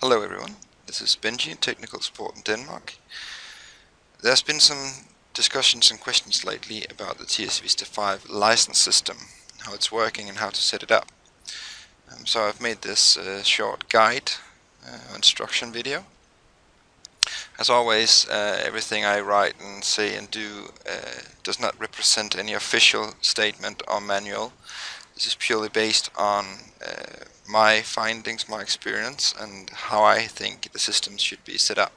Hello everyone, this is Benji, Technical Support in Denmark. There's been some discussions and questions lately about the TAC Vista 5 license system, how it's working and how to set it up. So I've made this short guide instruction video. As always, everything I write and say and do does not represent any official statement or manual. This is purely based on my findings, my experience, and how I think the systems should be set up.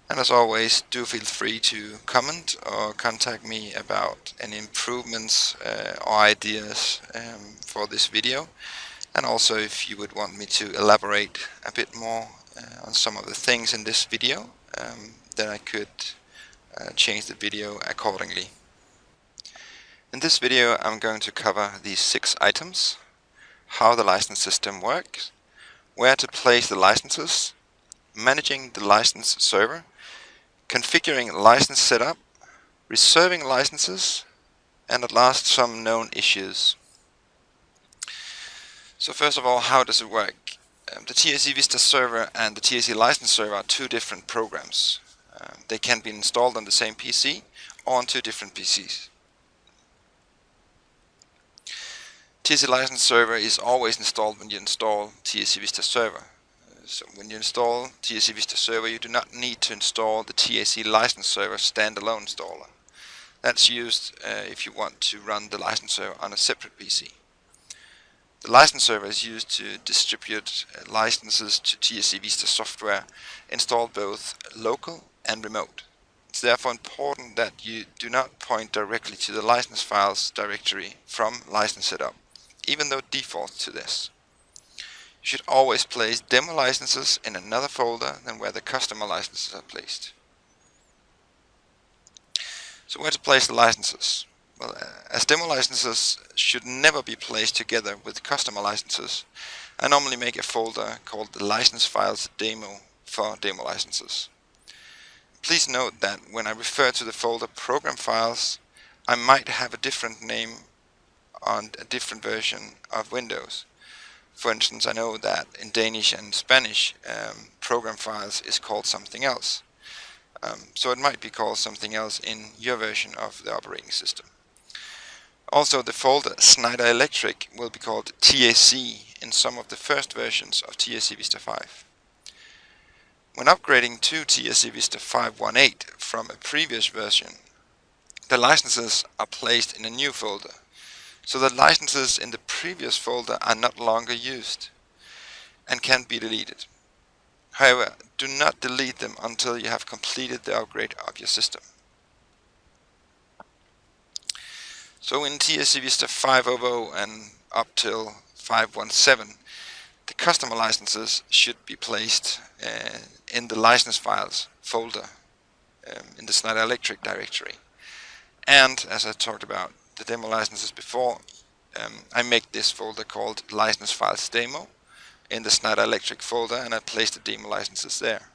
And as always, do feel free to comment or contact me about any improvements or ideas for this video. And also if you would want me to elaborate a bit more on some of the things in this video, then I could change the video accordingly. In this video I'm going to cover these 6 items: how the license system works, where to place the licenses, managing the license server, configuring license setup, reserving licenses, and at last some known issues. So first of all, how does it work? The TAC Vista server and the TAC license server are 2 different programs. They can be installed on the same PC or on 2 different PCs. TAC license server is always installed when you install TAC Vista server. So when you install TAC Vista server, you do not need to install the TAC license server standalone installer. That's used if you want to run the license server on a separate PC. The license server is used to distribute licenses to TAC Vista software installed both local and remote. It's therefore important that you do not point directly to the license files directory from license setup, even though it defaults to this. You should always place demo licenses in another folder than where the customer licenses are placed. So where to place the licenses? Well, as demo licenses should never be placed together with customer licenses, I normally make a folder called the license files demo for demo licenses. Please note that when I refer to the folder program files, I might have a different name on a different version of Windows. For instance, I know that in Danish and Spanish, program files is called something else. So it might be called something else in your version of the operating system. Also, the folder Schneider Electric will be called TAC in some of the first versions of TAC Vista 5. When upgrading to TAC Vista 5.1.8 from a previous version, the licenses are placed in a new folder. So the licenses in the previous folder are not longer used and can be deleted. However, do not delete them until you have completed the upgrade of your system. So in TAC Vista 5.0 and up till 5.1.7, the customer licenses should be placed in the license files folder in the Schneider Electric directory. And as I talked about the demo licenses before, I make this folder called license files demo in the Schneider Electric folder, and I place the demo licenses there.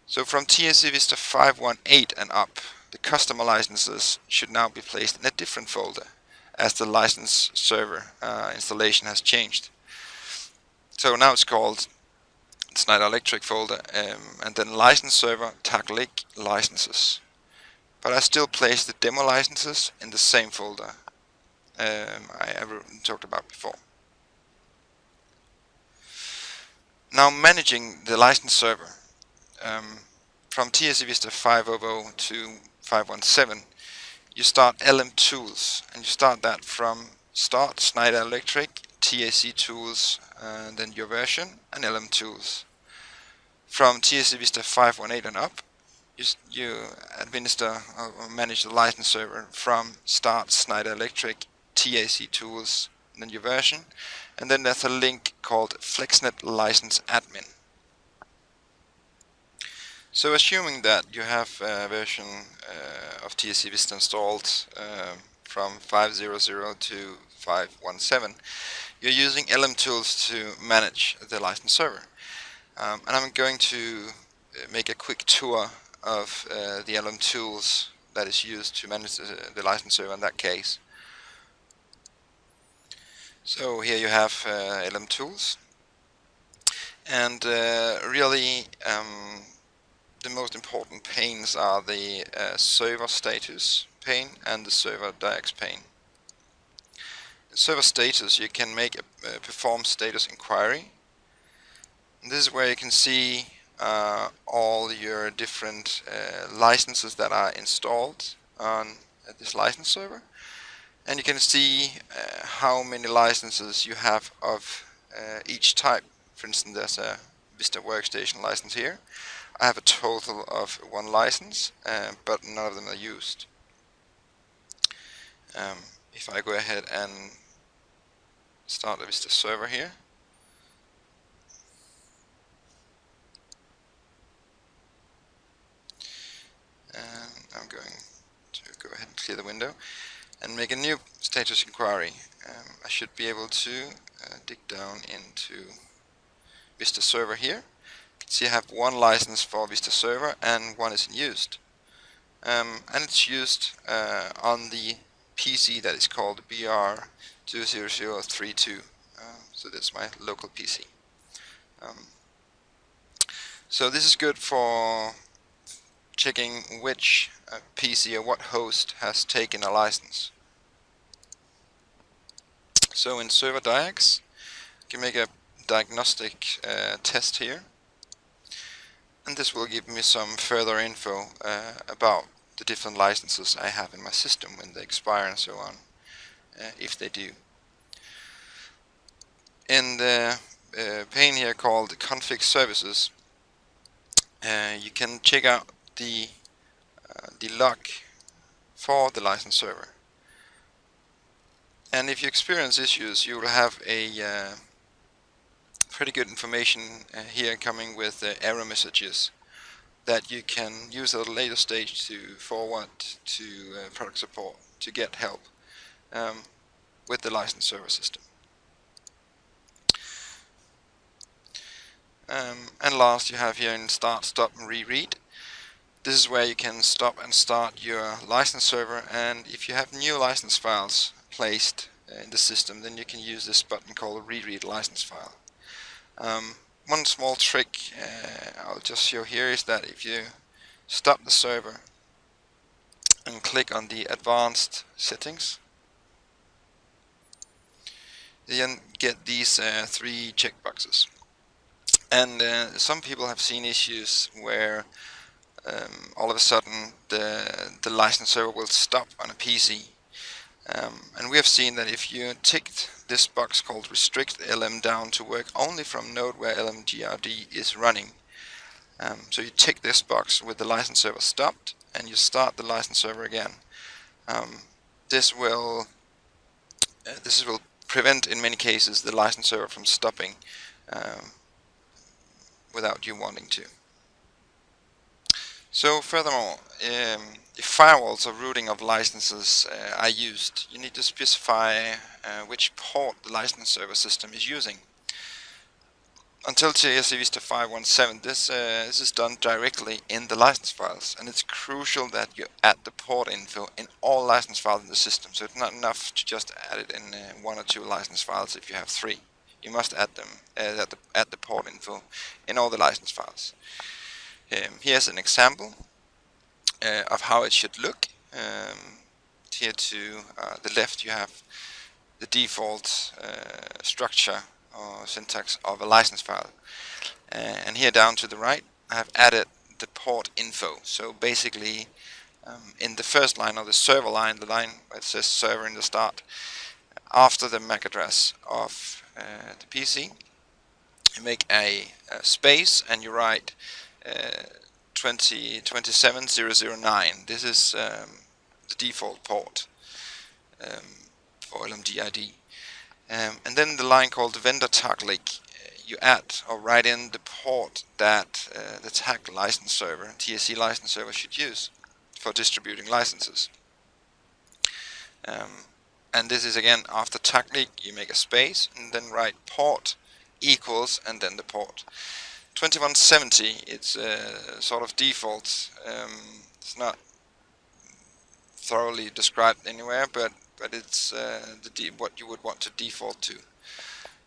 So from TAC Vista 5.1.8 and up, the customer licenses should now be placed in a different folder as the license server installation has changed. So now it's called Schneider Electric folder and then license server TAC licenses. But I still place the demo licenses in the same folder I ever talked about before. Now managing the license server. From TAC Vista 5.0 to 5.1.7, you start LM Tools, and you start that from Start Schneider Electric, TAC Tools, then your version, and LM Tools. From TAC Vista 5.1.8 and up, you administer or manage the license server from Start Schneider Electric, TAC Tools, and then your version, and then there's a link called FlexNet License Admin. So assuming that you have a version of TAC Vista installed from 5.0.0 to 5.1.7, you're using LM Tools to manage the license server. And I'm going to make a quick tour of the LM Tools that is used to manage the license server in that case. So here you have LM Tools. And really the most important panes are the server status pane and the server DAX pane. In server status you can make a perform status inquiry. And this is where you can see all your different licenses that are installed on this license server, and you can see how many licenses you have of each type. For instance, there's a Vista Workstation license here. I have a total of 1 license, but none of them are used. If I go ahead and start a Vista server here, and I'm going to go ahead and clear the window and make a new status inquiry. I should be able to dig down into Vista Server here. You can see I have 1 license for Vista Server and 1 isn't used. And it's used on the PC that is called BR20032. So that's my local PC. So this is good for checking which PC or what host has taken a license. So in server diags, you can make a diagnostic test here, and this will give me some further info about the different licenses I have in my system when they expire and so on, if they do. In the pane here called config services, you can check out the log for the license server. And if you experience issues, you will have a pretty good information here coming with error messages that you can use at a later stage to forward to product support to get help with the license server system. And last, you have here in start, stop and reread. This is where you can stop and start your license server, and if you have new license files placed in the system, then you can use this button called reread license file. One small trick I'll just show here is that if you stop the server and click on the advanced settings, you then get these 3 checkboxes. And some people have seen issues where all of a sudden the license server will stop on a PC. And we have seen that if you ticked this box called restrict LM down to work only from node where LMGRD is running, so you tick this box with the license server stopped and you start the license server again, this will prevent in many cases the license server from stopping without you wanting to. So furthermore, if firewalls or routing of licenses are used, you need to specify which port the license server system is using. Until TAC Vista 5.1.7, this is done directly in the license files, and it's crucial that you add the port info in all license files in the system. So it's not enough to just add it in 1 or 2 license files if you have 3. You must add them add the port info in all the license files. Here's an example of how it should look. Here to the left you have the default structure or syntax of a license file, and here down to the right I have added the port info. So basically in the first line of the server line, the line where it says server in the start, after the MAC address of the PC, you make a space and you write 27009. This is the default port for LMDID. And then the line called vendor TAC link, you add or write in the port that the TAC license server, TSC license server, should use for distributing licenses. And this is again after TAC link, you make a space and then write port equals and then the port. 2170, it's sort of default. It's not thoroughly described anywhere, but it's what you would want to default to.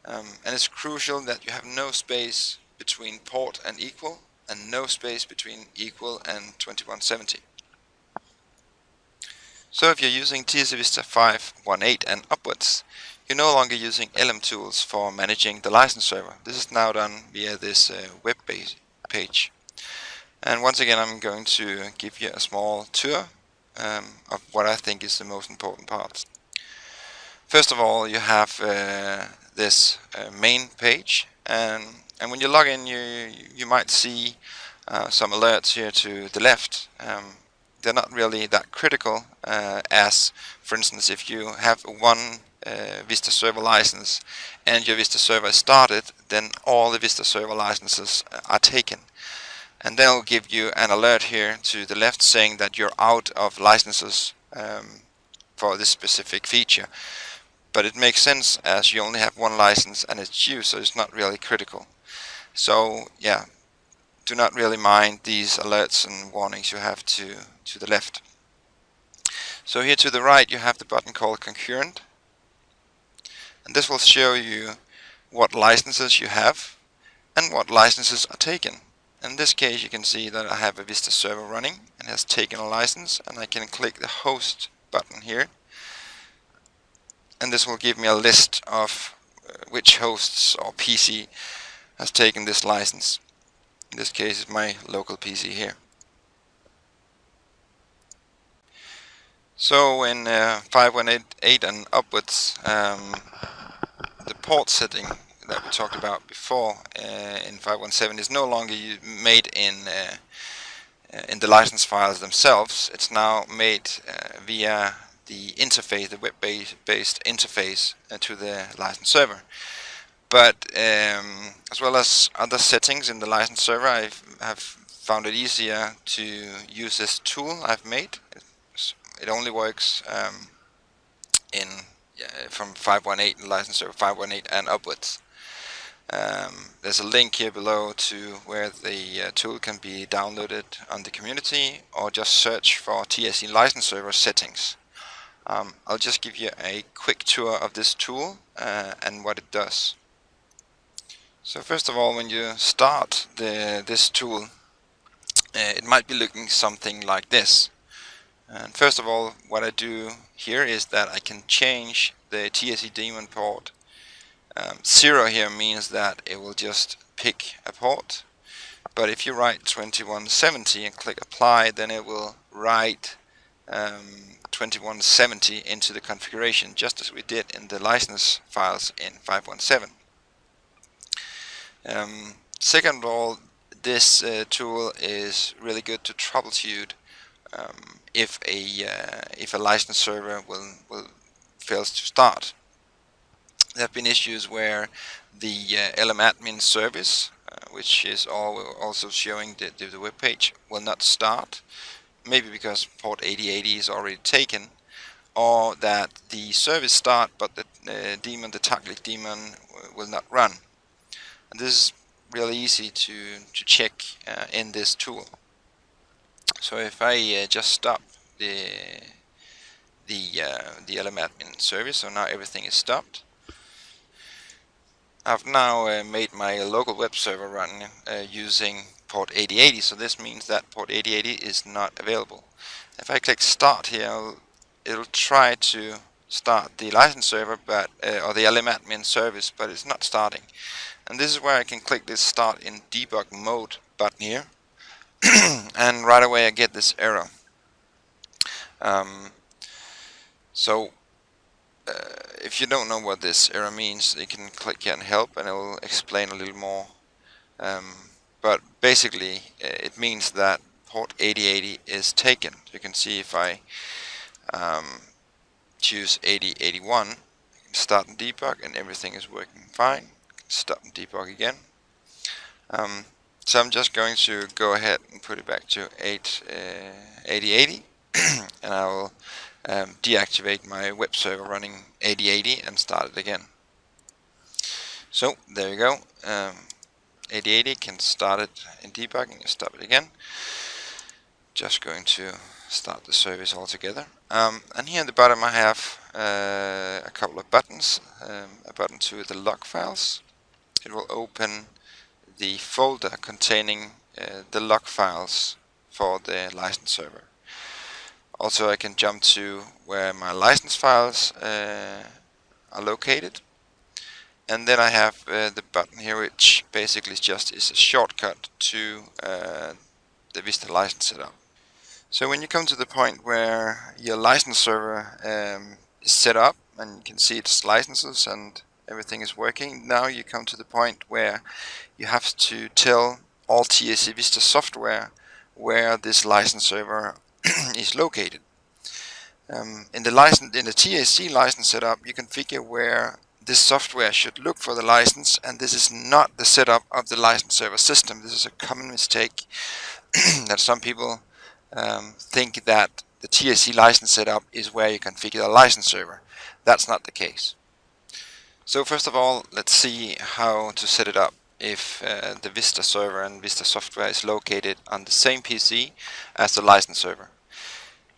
And it's crucial that you have no space between port and equal, and no space between equal and 2170. So if you're using TAC Vista 5.1.8 and upwards, you're no longer using LM tools for managing the license server. This is now done via this web page. And once again, I'm going to give you a small tour of what I think is the most important parts. First of all, you have this main page, and when you log in, you might see some alerts here to the left. They're not really that critical, as, for instance, if you have one Vista Server license and your Vista Server is started, then all the Vista Server licenses are taken. And they'll give you an alert here to the left saying that you're out of licenses for this specific feature. But it makes sense, as you only have one license and it's you, so it's not really critical. So yeah, do not really mind these alerts and warnings you have to the left. So here to the right you have the button called concurrent, and this will show you what licenses you have and what licenses are taken. In this case, you can see that I have a Vista server running and has taken a license, and I can click the host button here, and this will give me a list of which hosts or PC has taken this license. In this case, it's my local PC here. So in 5.1.8 and upwards, the port setting that we talked about before in 5.1.7 is no longer made in the license files themselves. It's now made via the interface, the web-based interface to the license server. But as well as other settings in the license server, I have found it easier to use this tool I've made. It only works from 5.1.8 and license server 5.1.8 and upwards. There's a link here below to where the tool can be downloaded on the community, or just search for TSC license server settings. I'll just give you a quick tour of this tool and what it does. So first of all, when you start this tool, it might be looking something like this. And first of all, what I do here is that I can change the TSC daemon port. 0 here means that it will just pick a port, but if you write 2170 and click apply, then it will write 2170 into the configuration, just as we did in the license files in 5.1.7. Second of all, this tool is really good to troubleshoot if a license server fails to start. There have been issues where the LM admin service, which is also showing the web page, will not start. Maybe because port 8080 is already taken, or that the service start but the TAC daemon will not run. And this is really easy to check in this tool. So if I just stop the LM admin service, so now everything is stopped. I've now made my local web server run using port 8080, so this means that port 8080 is not available. If I click start here, it'll try to start the license server, but or the LM admin service, but it's not starting. And this is where I can click this start in debug mode button here, and right away I get this error. If you don't know what this error means, you can click here and help, and it will explain a little more. But basically, it means that port 8080 is taken. You can see if I choose 8081, I can start and debug, and everything is working fine. Stop and debug again. So I'm just going to go ahead and put it back to 8080, and I will deactivate my web server running 8080 and start it again. So there you go. 8080 can start it in debugging and stop it again. Just going to start the service altogether. And here at the bottom I have a couple of buttons. A button to the log files. It will open the folder containing the log files for the license server. Also, I can jump to where my license files are located, and then I have the button here, which basically just is a shortcut to the Vista license setup. So when you come to the point where your license server is set up and you can see its licenses and everything is working, now you come to the point where you have to tell all TAC Vista software where this license server is located. In the TAC license setup, you configure where this software should look for the license, and this is not the setup of the license server system. This is a common mistake that some people think that the TAC license setup is where you configure the license server. That's not the case. So first of all, let's see how to set it up if the Vista server and Vista software is located on the same PC as the license server.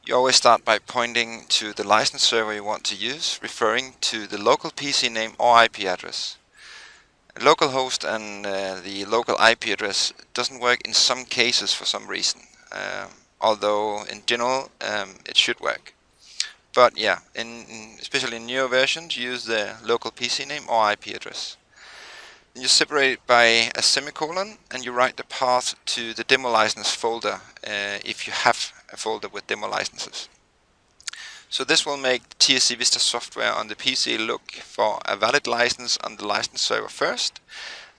You always start by pointing to the license server you want to use, referring to the local PC name or IP address. Localhost and the local IP address doesn't work in some cases for some reason, although in general it should work. But yeah, especially in newer versions, use the local PC name or IP address. Then you separate it by a semicolon and you write the path to the demo license folder if you have a folder with demo licenses. So this will make the TAC Vista software on the PC look for a valid license on the license server first,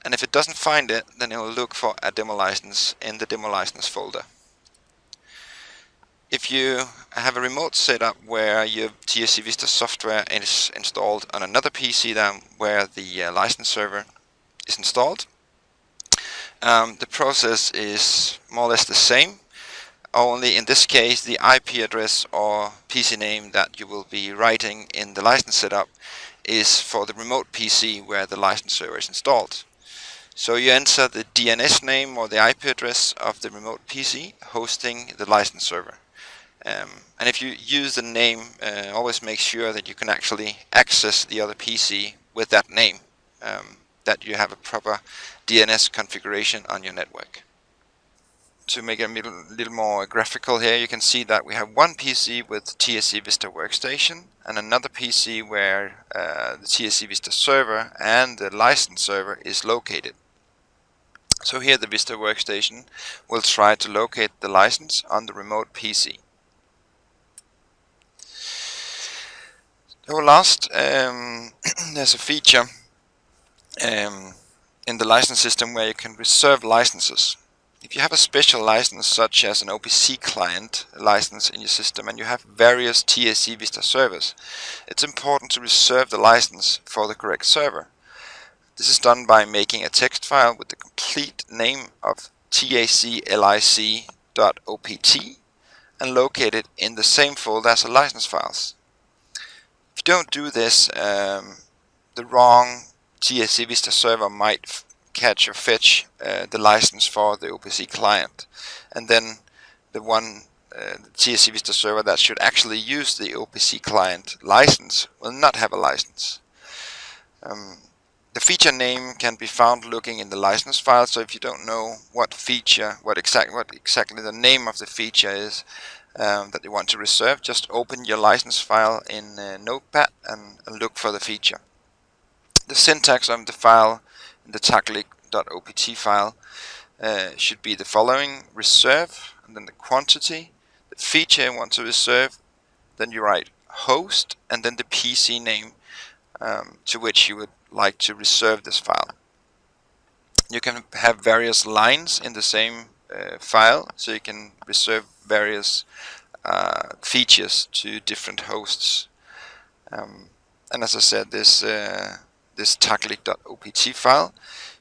and if it doesn't find it, then it will look for a demo license in the demo license folder. If you have a remote setup where your TAC Vista software is installed on another PC than where the license server is installed, the process is more or less the same, only in this case the IP address or PC name that you will be writing in the license setup is for the remote PC where the license server is installed. So you enter the DNS name or the IP address of the remote PC hosting the license server. And if you use the name, always make sure that you can actually access the other PC with that name, that you have a proper DNS configuration on your network. To make it a little more graphical here, you can see that we have one PC with TAC Vista workstation and another PC where the TAC Vista server and the license server is located. So here the Vista workstation will try to locate the license on the remote PC. So last, there's a feature in the license system where you can reserve licenses. If you have a special license such as an OPC client license in your system and you have various TAC Vista servers, it's important to reserve the license for the correct server. This is done by making a text file with the complete name of taclic.opt and locate it in the same folder as the license files. If you don't do this, the wrong TAC Vista server might catch or fetch the license for the OPC client, and then the TAC Vista server that should actually use the OPC client license will not have a license. The feature name can be found looking in the license file, so if you don't know what exactly the name of the feature is that you want to reserve, just open your license file in Notepad and look for the feature. The syntax of the file in the taclic.opt file should be the following: reserve, and then the quantity, the feature you want to reserve, then you write host, and then the PC name to which you would like to reserve this file. You can have various lines in the same file, so you can reserve various features to different hosts. And as I said, this taclic.opt file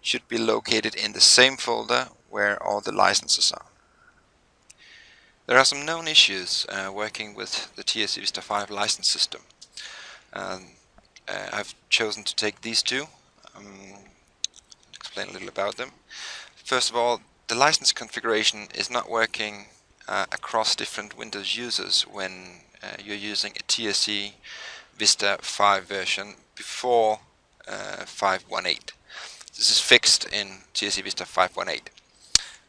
should be located in the same folder where all the licenses are. There are some known issues working with the TAC Vista 5 license system. I've chosen to take these two, explain a little about them. First of all, the license configuration is not working across different Windows users when you're using a TAC Vista 5 version before 5.18. This This is fixed in TAC Vista 5.18.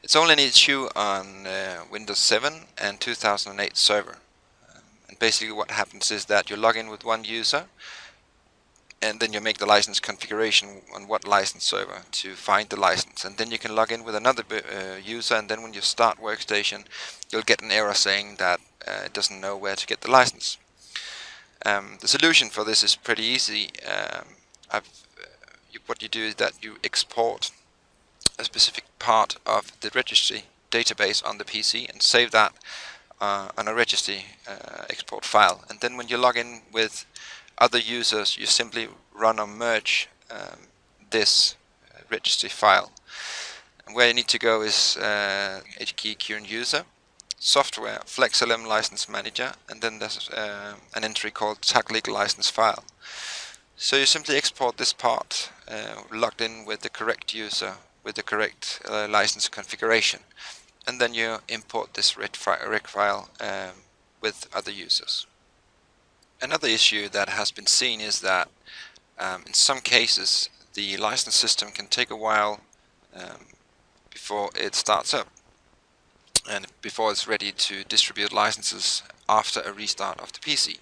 It's only an issue on Windows 7 and 2008 server. And basically what happens is that you log in with one user, and then you make the license configuration on what license server to find the license, and then you can log in with another user, and then when you start workstation you'll get an error saying that it doesn't know where to get the license. The solution for this is pretty easy. What you do is that you export a specific part of the registry database on the PC and save that on a registry export file, and then when you log in with other users you simply run or merge this registry file. And where you need to go is HKey current user, software, FlexLM license manager, and then there's an entry called TAC legal license file. So you simply export this part logged in with the correct user with the correct license configuration, and then you import this reg file with other users. Another issue that has been seen is that in some cases the license system can take a while before it starts up and before it's ready to distribute licenses after a restart of the PC.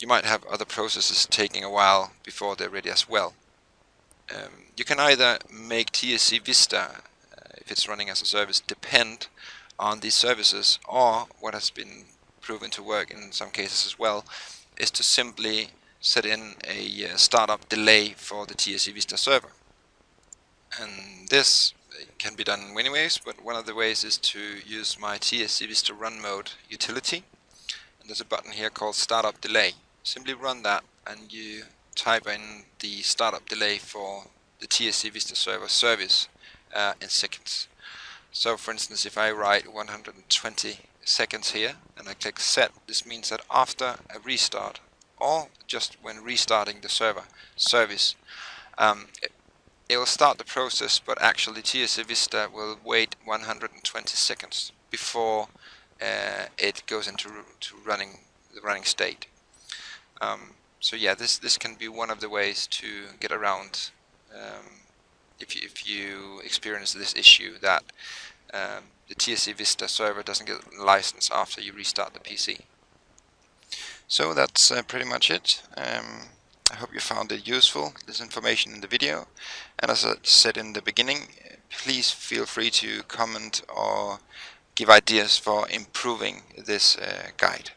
You might have other processes taking a while before they're ready as well. You can either make TAC Vista, if it's running as a service, depend on these services, or what has been proven to work in some cases as well is to simply set in a startup delay for the TAC Vista server. And this can be done in many ways, but one of the ways is to use my TAC Vista run mode utility, and there's a button here called startup delay. Simply run that and you type in the startup delay for the TAC Vista server service in seconds. So for instance, if I write 120 seconds here and I click set, this means that after a restart or just when restarting the server service, it will start the process, but actually TAC Vista will wait 120 seconds before it goes into the running state. So yeah, this can be one of the ways to get around if you experience this issue that the TAC Vista server doesn't get a license after you restart the PC. So that's pretty much it. I hope you found it useful, this information in the video, and as I said in the beginning, please feel free to comment or give ideas for improving this guide.